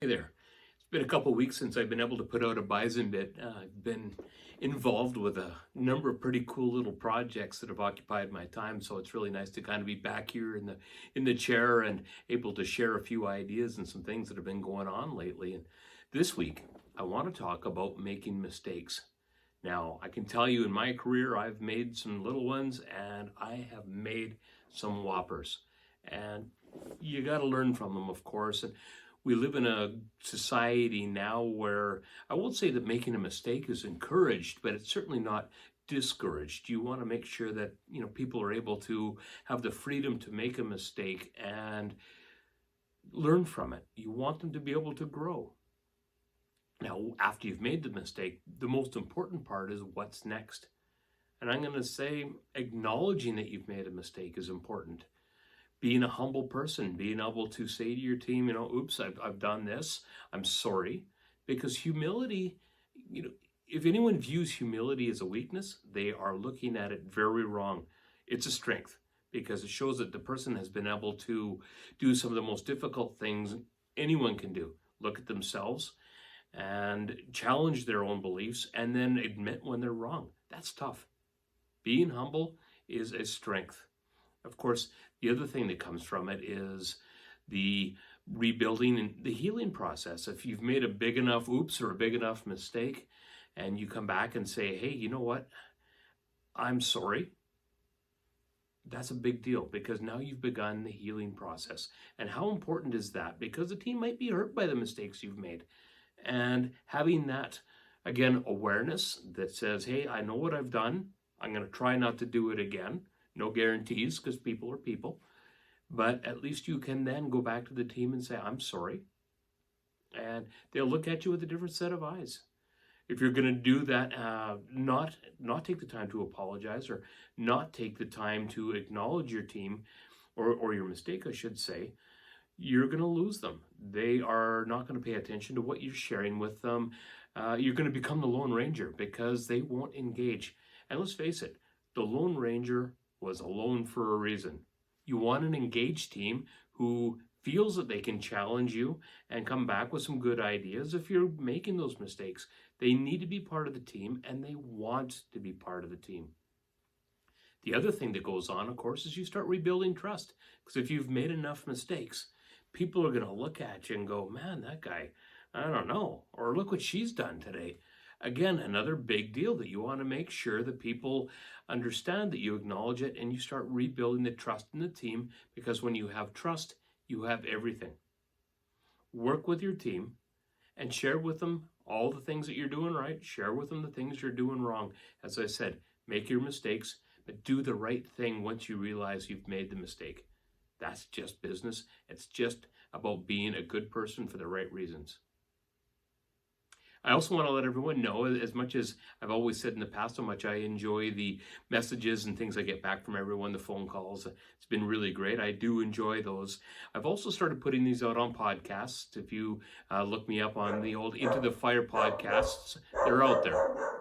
Hey there. It's been a couple weeks since I've been able to put out a Bison Bit. I've been involved with a number of pretty cool little projects that have occupied my time, so it's really nice to kind of be back here in the chair and able to share a few ideas and some things that have been going on lately. And this week, I want to talk about making mistakes. Now, I can tell you in my career, I've made some little ones and I have made some whoppers. And you got to learn from them, of course. And we live in a society now where I won't say that making a mistake is encouraged, but it's certainly not discouraged. You want to make sure that, people are able to have the freedom to make a mistake and learn from it. You want them to be able to grow. Now, after you've made the mistake, the most important part is what's next. And I'm going to say acknowledging that you've made a mistake is important. Being a humble person, being able to say to your team, oops, I've done this, I'm sorry. Because humility, if anyone views humility as a weakness, they are looking at it very wrong. It's a strength because it shows that the person has been able to do some of the most difficult things anyone can do. Look at themselves and challenge their own beliefs and then admit when they're wrong. That's tough. Being humble is a strength. Of course, the other thing that comes from it is the rebuilding and the healing process. If you've made a big enough oops or a big enough mistake and you come back and say, hey, you know what? I'm sorry. That's a big deal because now you've begun the healing process. And how important is that? Because the team might be hurt by the mistakes you've made. And having that, again, awareness that says, hey, I know what I've done. I'm going to try not to do it again. No guarantees because people are people. But at least you can then go back to the team and say, I'm sorry. And they'll look at you with a different set of eyes. If you're going to do that, not take the time to apologize or not take the time to acknowledge your team or your mistake, I should say, you're going to lose them. They are not going to pay attention to what you're sharing with them. You're going to become the Lone Ranger because they won't engage. And let's face it, the Lone Ranger was alone for a reason. You want an engaged team who feels that they can challenge you and come back with some good ideas. If you're making those mistakes, they need to be part of the team and they want to be part of the team. The other thing that goes on, of course, is you start rebuilding trust. Because if you've made enough mistakes, people are going to look at you and go, man, that guy, I don't know. Or look what she's done today. Again, another big deal that you want to make sure that people understand that you acknowledge it and you start rebuilding the trust in the team, because when you have trust, you have everything. Work with your team and share with them all the things that you're doing right. Share with them the things you're doing wrong. As I said, make your mistakes, but do the right thing once you realize you've made the mistake. That's just business. It's just about being a good person for the right reasons. I also want to let everyone know, as much as I've always said in the past, how much I enjoy the messages and things I get back from everyone, the phone calls. It's been really great. I do enjoy those. I've also started putting these out on podcasts. If you look me up on the old Into the Fire podcasts, they're out there.